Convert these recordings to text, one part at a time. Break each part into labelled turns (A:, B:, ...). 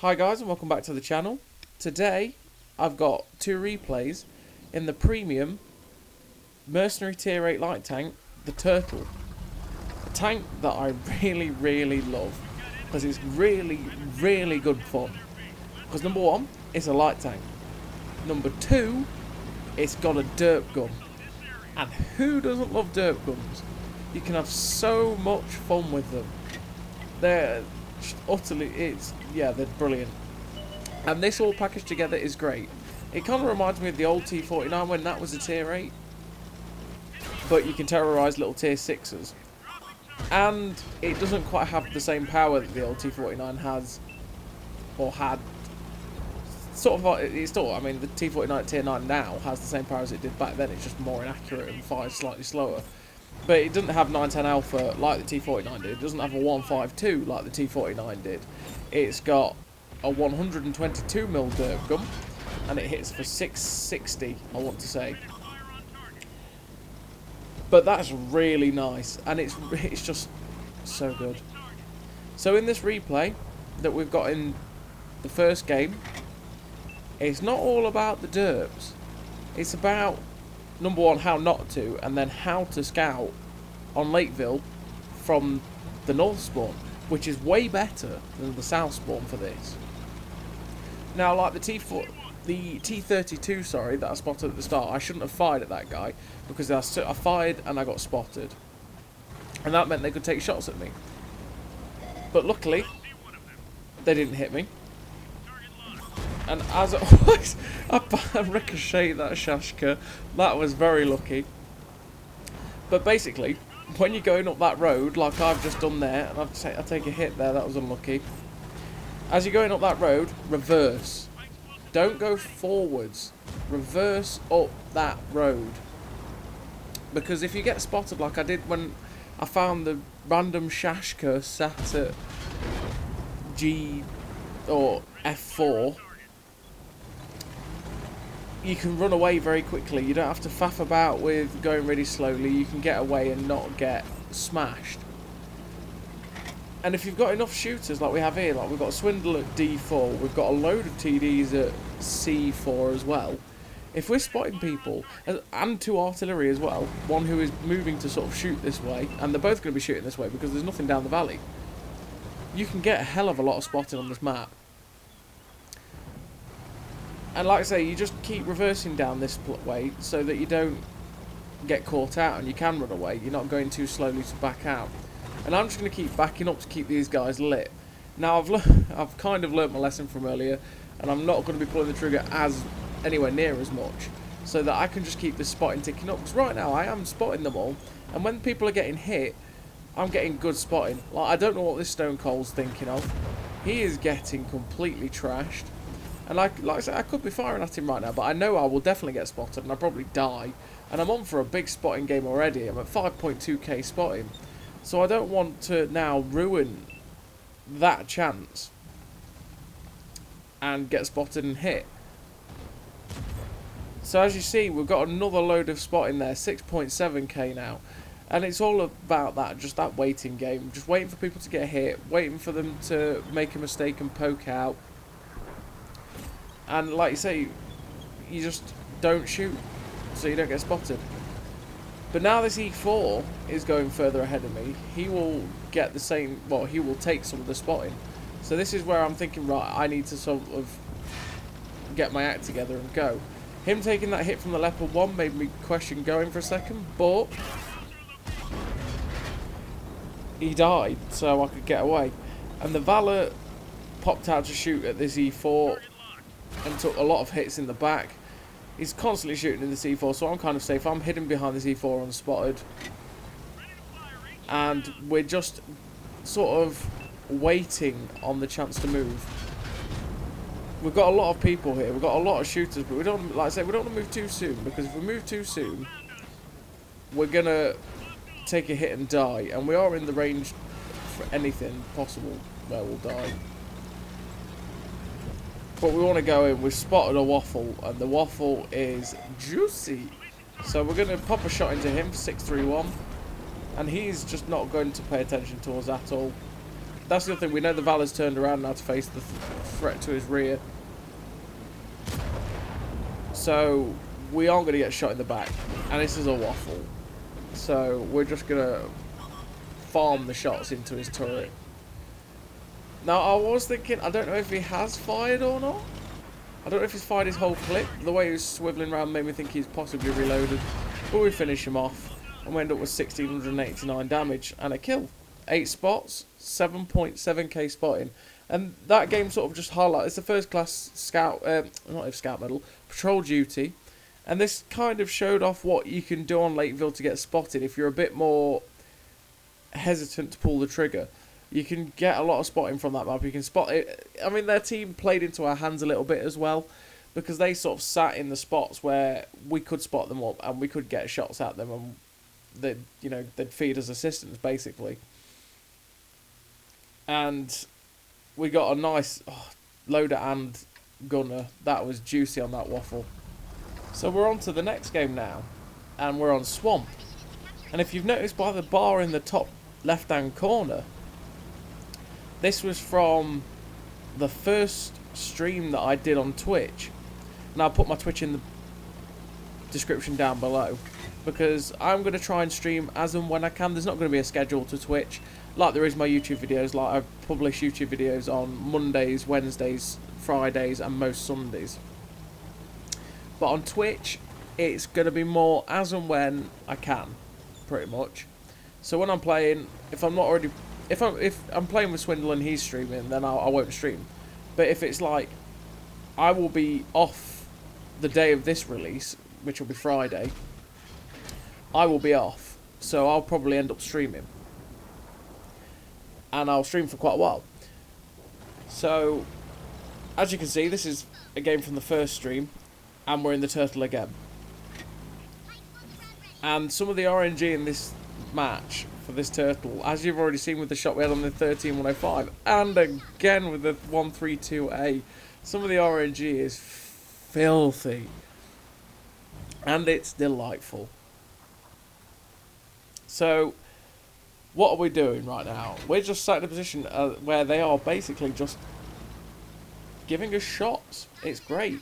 A: Hi guys and welcome back to the channel. Today I've got two replays in the premium mercenary tier 8 light tank, the Turtle. A tank that I really love because it's really good fun. Because number one, it's a light tank. Number two, it's got a derp gun. And who doesn't love derp guns? You can have so much fun with them. They're they're brilliant. And this all packaged together is great. It kind of reminds me of the old T49 when that was a tier 8. But you can terrorise little tier 6s. And it doesn't quite have the same power that the old T49 has. Or had. It's still, I mean, the T49 tier 9 now has the same power as it did back then. It's just more inaccurate and fires slightly slower. But it doesn't have 910 alpha like the T49 did. It doesn't have a 152 like the T49 did. It's got a 122mm derp gun, and it hits for 660, I want to say. But that's really nice, and it's just so good. So in this replay that we've got in the first game, it's not all about the derps. It's about, number one, how not to, and then how to scout on Lakeville from the north spawn, which is way better than the south spawn for this. Now, like the T32, sorry, that I spotted at the start, I shouldn't have fired at that guy because I fired and I got spotted, and that meant they could take shots at me. But luckily, they didn't hit me. And as always, I ricocheted that Shashka. That was very lucky. But basically, when you're going up that road, like I've just done there, and I take a hit there, that was unlucky. As you're going up that road, reverse. Don't go forwards. Reverse up that road. Because if you get spotted like I did when I found the random Shashka sat at G or F4, you can run away very quickly. You don't have to faff about with going really slowly. You can get away and not get smashed. And if you've got enough shooters like we have here, like we've got a Swindle at D4, we've got a load of TDs at C4 as well. If we're spotting people, and two artillery as well, one who is moving to sort of shoot this way, and they're both going to be shooting this way because there's nothing down the valley, you can get a hell of a lot of spotting on this map. And like I say, you just keep reversing down this way so that you don't get caught out and you can run away. You're not going too slowly to back out. And I'm just going to keep backing up to keep these guys lit. Now, I've kind of learnt my lesson from earlier, and I'm not going to be pulling the trigger anywhere near as much, so that I can just keep the spotting ticking up. Because right now, I am spotting them all, and when people are getting hit, I'm getting good spotting. Like, I don't know what this Stone Cold's thinking of. He is getting completely trashed. And like I said, I could be firing at him right now, but I know I will definitely get spotted, and I'll probably die. And I'm on for a big spotting game already. I'm at 5.2k spotting. So I don't want to now ruin that chance and get spotted and hit. So as you see, we've got another load of spotting there, 6.7k now. And it's all about that, just that waiting game. Just waiting for people to get hit, waiting for them to make a mistake and poke out. And like you say, you just don't shoot, so you don't get spotted. But now this E4 is going further ahead of me, he will get the same, well, he will take some of the spotting. So this is where I'm thinking, right, I need to sort of get my act together and go. Him taking that hit from the Leopard 1 made me question going for a second, but he died, so I could get away. And the Valor popped out to shoot at this E4 and took a lot of hits in the back. He's constantly shooting in the C4, so I'm kind of safe. I'm hidden behind the C4 unspotted. And we're just sort of waiting on the chance to move. We've got a lot of people here. We've got a lot of shooters, but we don't, like I say, we don't want to move too soon, because if we move too soon, we're going to take a hit and die. And we are in the range for anything possible where we'll die. But we want to go in. We've spotted a waffle, and the waffle is juicy. So we're going to pop a shot into him, 631. And he's just not going to pay attention to us at all. that's the other thing. We know the Valor's turned around now to face the threat to his rear. So we aren't going to get shot in the back. And this is a waffle. So we're just going to farm the shots into his turret. Now, I was thinking, I don't know if he has fired or not. I don't know if he's fired his whole clip. The way he was swiveling around made me think he's possibly reloaded. But we finish him off. And we end up with 1,689 damage and a kill. 8 spots, 7.7k spotting. And that game sort of just highlights, it's the first class scout, not even scout medal, patrol duty. And this kind of showed off what you can do on Lakeville to get spotted if you're a bit more hesitant to pull the trigger. You can get a lot of spotting from that map. You can spot it. I mean, their team played into our hands a little bit as well, because they sort of sat in the spots where we could spot them up and we could get shots at them, and they'd feed us assistance basically. And we got a nice loader and gunner. That was juicy on that waffle. So we're on to the next game now, and we're on Swamp. And if you've noticed by the bar in the top left-hand corner, this was from the first stream that I did on Twitch. And I'll put my Twitch in the description down below, because I'm going to try and stream as and when I can. There's not going to be a schedule to Twitch like there is my YouTube videos. Like, I publish YouTube videos on Mondays, Wednesdays, Fridays and most Sundays. But on Twitch, it's going to be more as and when I can, pretty much. So when I'm playing, if I'm playing with Swindle and he's streaming, then I won't stream. But if it's like, I will be off the day of this release, which will be Friday, I will be off. So I'll probably end up streaming. And I'll stream for quite a while. So, as you can see, this is a game from the first stream. And we're in the turtle again. And some of the RNG in this match for this turtle, as you've already seen with the shot we had on the 13105, and again with the 132A, some of the RNG is filthy. And it's delightful. So, what are we doing right now? We're just sat in a position where they are basically just giving us shots. It's great.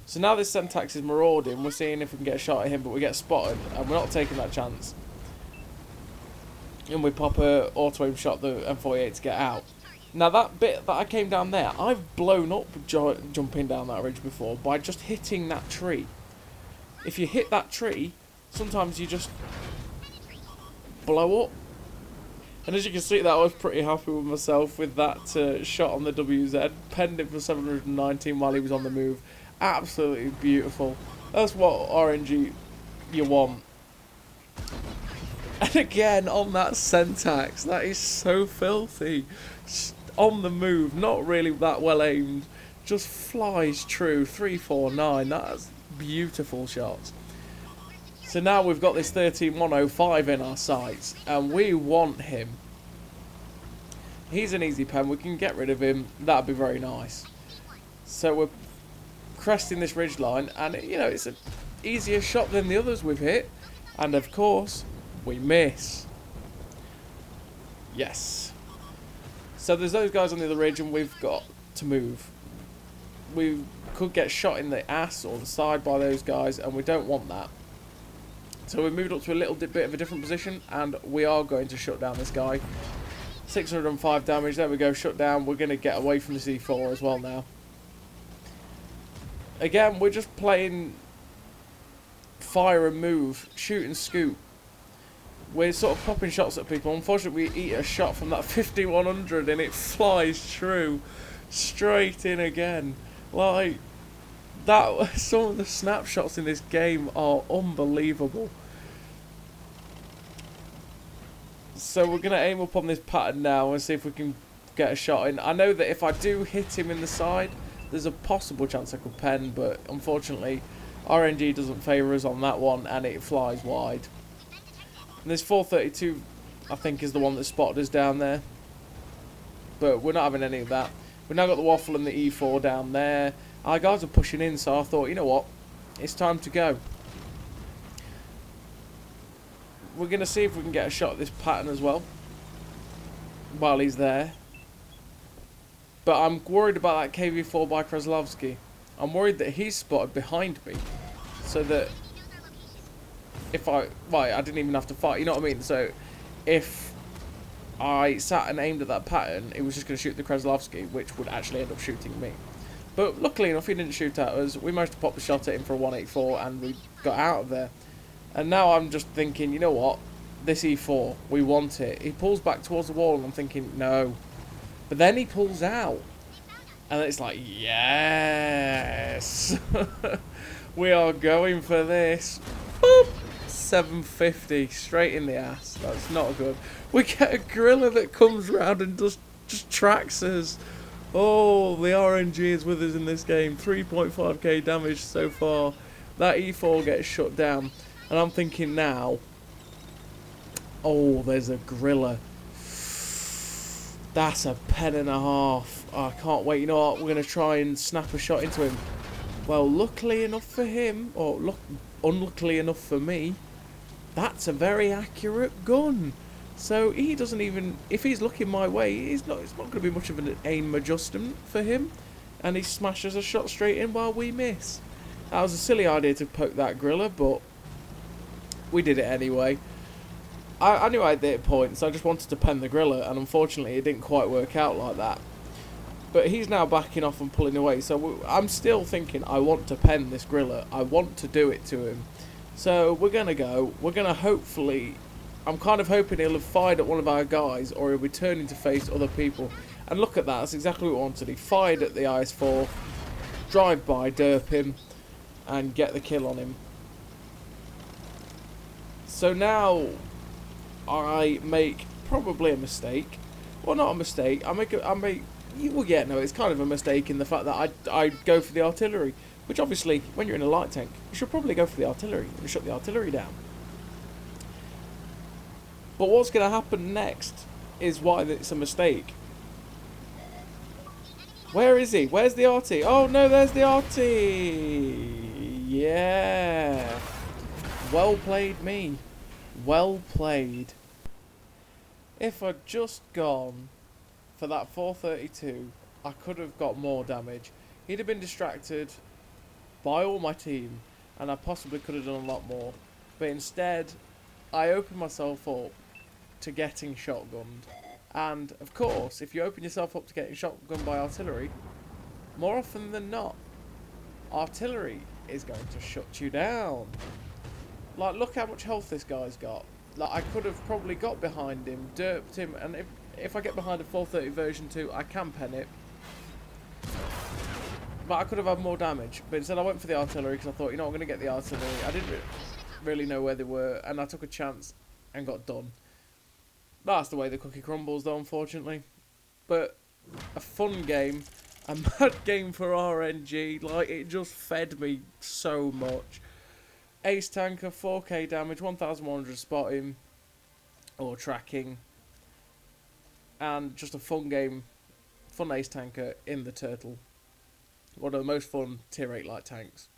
A: So now this Syntax is marauding. We're seeing if we can get a shot at him, but we get spotted, and we're not taking that chance. And we pop a auto-aim shot the M48 to get out. Now that bit that I came down there, I've blown up jumping down that ridge before by just hitting that tree. If you hit that tree, sometimes you just blow up. And as you can see, that I was pretty happy with myself with that shot on the WZ. Penned him for 719 while he was on the move. Absolutely beautiful. That's what RNG you want. And again, on that Syntax, that is so filthy. Just on the move, not really that well aimed. Just flies true. 349. That's beautiful shots. So now we've got this 13105 in our sights, and we want him. He's an easy pen, we can get rid of him, that'd be very nice. So we're cresting this ridge line, and it's an easier shot than the others we've hit, and of course, we miss. Yes. So there's those guys on the other ridge, and we've got to move. We could get shot in the ass or the side by those guys, and we don't want that. So we moved up to a little bit of a different position, and we are going to shut down this guy. 605 damage, there we go, shut down. We're going to get away from the C4 as well now. Again, we're just playing fire and move, shoot and scoot. We're sort of popping shots at people. Unfortunately, we eat a shot from that 5100 and it flies true, straight in again. Like, that, some of the snapshots in this game are unbelievable. So we're going to aim up on this pattern now and see if we can get a shot in. I know that if I do hit him in the side, there's a possible chance I could pen, but unfortunately RNG doesn't favour us on that one and it flies wide. And this 432 I think is the one that spotted us down there, but we're not having any of that. We've now got the waffle and the E4 down there. Our guys are pushing in, so I thought, you know what, it's time to go. We're going to see if we can get a shot at this pattern as well while he's there. But I'm worried about that KV4 by Kraslovsky. I'm worried that he's spotted behind me. So that if I didn't even have to fight, you know what I mean? So if I sat and aimed at that pattern, it was just going to shoot the Kraslovsky, which would actually end up shooting me. But luckily enough, he didn't shoot at us. We managed to pop the shot at him for a 184, and we got out of there. And now I'm just thinking, you know what? This E4, we want it. He pulls back towards the wall, and I'm thinking, no. But then he pulls out. And it's like, yes! We are going for this. Boop! 750, straight in the ass. That's not good. We get a gorilla that comes round and just tracks us. Oh, the RNG is with us in this game. 3.5k damage so far. That E4 gets shut down. And I'm thinking now, oh, there's a gorilla. That's a pen and a half. Oh, I can't wait. You know what? We're going to try and snap a shot into him. Well, luckily enough for him, or unluckily enough for me, that's a very accurate gun. So he doesn't even, if he's looking my way, it's not going to be much of an aim adjustment for him. And he smashes a shot straight in while we miss. That was a silly idea to poke that gorilla, but we did it anyway. I knew I had the hit point, so I just wanted to pen the gorilla, and unfortunately it didn't quite work out like that. But he's now backing off and pulling away, so I'm still thinking I want to pen this gorilla. I want to do it to him. So we're going to go. We're going to hopefully, I'm kind of hoping he'll have fired at one of our guys, or he'll be turning to face other people. And look at that, that's exactly what we wanted. He fired at the IS-4, drive by, derp him, and get the kill on him. So now I make probably a mistake. Well, not a mistake. Well, yeah, no, it's kind of a mistake in the fact that I go for the artillery. Which obviously, when you're in a light tank, you should probably go for the artillery and shut the artillery down. But what's going to happen next is why it's a mistake. Where is he? Where's the arty? Oh no, there's the arty! Yeah. Well played me. Well played. If I'd just gone for that 432, I could have got more damage. He'd have been distracted by all my team, and I possibly could have done a lot more. But instead, I opened myself up to getting shotgunned. And, of course, if you open yourself up to getting shotgunned by artillery, more often than not, artillery is going to shut you down. Like, look how much health this guy's got. Like, I could have probably got behind him, derped him, and if I get behind a 430 version 2, I can pen it. But I could have had more damage. But instead I went for the artillery because I thought, you know, I'm going to get the artillery. I didn't really know where they were, and I took a chance and got done. That's the way the cookie crumbles, though, unfortunately. But a fun game. A mad game for RNG. Like, it just fed me so much. Ace tanker, 4k damage, 1100 spotting or tracking, and just a fun game, fun ace tanker in the turtle. One of the most fun tier 8 light tanks.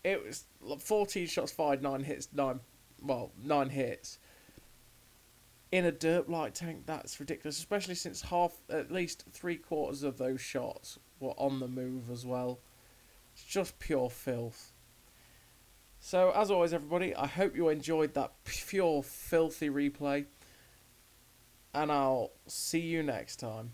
A: It was 14 shots fired, 9 hits. In a derp light tank, that's ridiculous, especially since at least 3/4 of those shots were on the move as well. It's just pure filth. So, as always, everybody, I hope you enjoyed that pure filthy replay. And I'll see you next time.